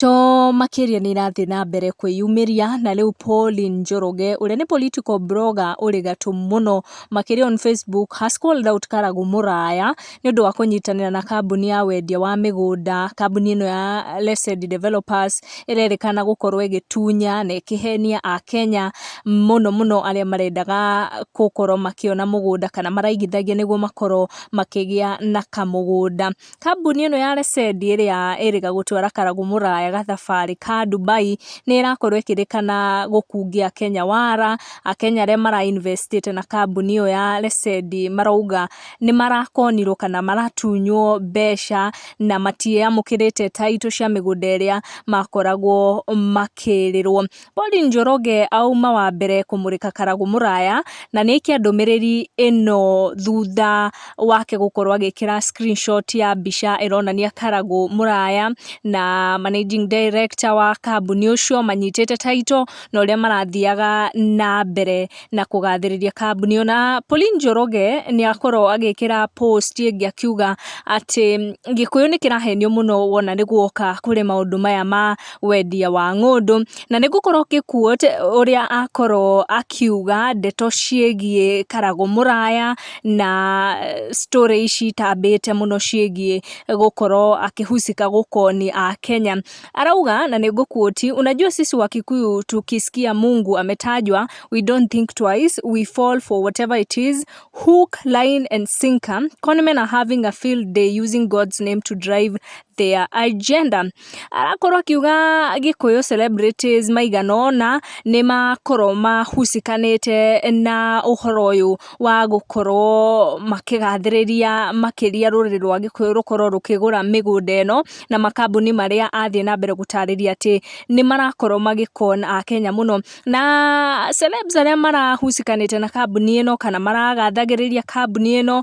To makiria ni irathi na mbere kwiyumiria na riu Pauline Njoroge uria ni political blogger uri gatu muno makiria on Facebook has called out Karagu Muraya ni undu wa kunyitanira na kambuni ya wendia wa miguda. Kambuni ino ya Lesed Developers irerikana gukorwo igitunya na ikihenia a Kenya muno aria marendaga gukorwo makiona muguda kana maraigithagia niguo makorwo makigia na kamuguda. Kambuni ino ya Lesed iria iriga gutwara Karagu Muraya gathabari ka Dubai ni irakorwo ikirikana gukungia Kenya wara. Akenya aria mara investite na kambuni iyo ya Lesed marauga ni marakonirwo kana maratunywo mbeca na matiamukirite title cia miguda iria makoragwo makirirwo. Pauline Njoroge auma wa mbere kumurika Karagu Muraya na ni ikiandumiriri ino thutha wake gukorwo agikira screenshot ya mbica ironania Karagu Muraya na managing director wa kambuni ucio manyitite title na uria marathiaga na mbere na kugathiriria kambuni ona. Pauline Njoroge ni akorwo agikira post ingi akiuga ati Gikuyu ni kirahenio muno wona ni guoka kuri maundu maya ma wendia wa ngundu na ni gukorwo gikuote uria akorwo akiuga ndeto ciegie Karagu Muraya na story ici tambite muno ciegie gukorwo akihusika gukoni a Kenya. Arauga na ni gukuoti, unajua sisi wa Kikuyu tukisikia Mungu ametajwa, we don't think twice, we fall for whatever it is, hook, line and sinker. Conmen are having a field day using God's name to drive their agenda. Arakorwo akiuga Gikuyu celebrities maiganona ni makorwo mahusikanite na uhoro uyu wa gukorwo makigathiriria makiria ruriri rwa Gikuyu rukorwo rukigura miguda ino na makambuni maria athie na mbere gutariria ati ni marakorwo magikona a Kenya muno. Na celebs aria marahusikanite na kambuni ino kana maragathagiriria kambuni ino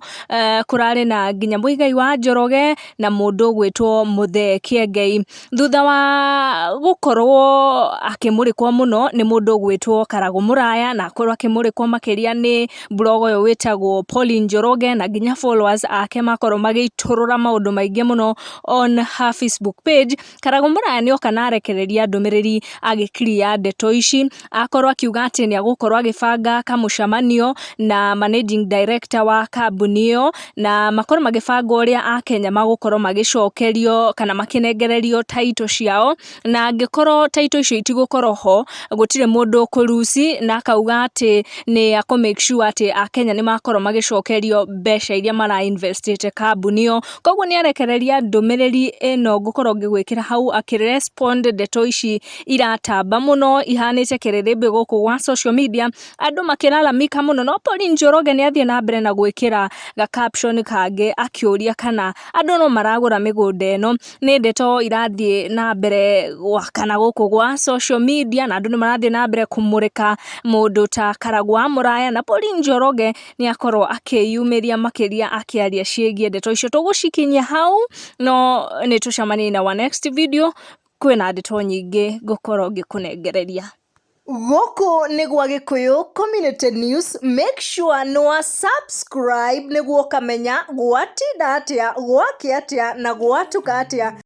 kurari na nginya muigai wa Njoroge na mundu gwitwo Muthe Kiengei. Thutha wa gukorwo akimurikwo muno ni mundu gwitwo Karagu Muraya na akorwo akimurikwo makiria ni blog uyu witagwo Pauline Njoroge na nginya followers ake makorwo magiiturura maundu maingi muno on her Facebook page. Karagu Muraya ni oka na arekereria ndumiriri agiclear ndeto ici, akorwo akiuga ati ni agukorwo agibanga kamucamanio na managing director wa kambuni iyo na makorwo magibanga uria a Kenya magukorwo magicokerio kana makinengererio title ciao, na angikorwo title icio itigukorwo ho gutire mundu kurusi, na akauga ati ni ako make sure ati a Kenya ni makorwo magicokerio mbeca iria mara investite kambuni iyo. Koguo ni arekereria ndumiriri ino gukorwo ngigwikira hau akirespond ndeto ici iratamba muno ihanite kiririmbi guku gwa social media, andu makiralamika muno. No Pauline Njoroge ni athie na mbere na gwikira ga caption kange akiuria kana andu no maragura miguda ino. Ni ndeto irathie na mbere wakana guku gwa social media na andu ni marathie na mbere kumurika mundu ta Karagu Muraya, na Pauline Njoroge ni akorwo akiyumiria makiria akiaria ciegie ndeto icio. Tugucikinyia hau no ni tucamanie na wa next video kwina ndeto nyingi gukorwo ngikunengereria. Goko ni gwa Gikuyu Community News. Make sure no subscribe niguo kamenya gwatinda atia, gwake atia na gwatuka atia.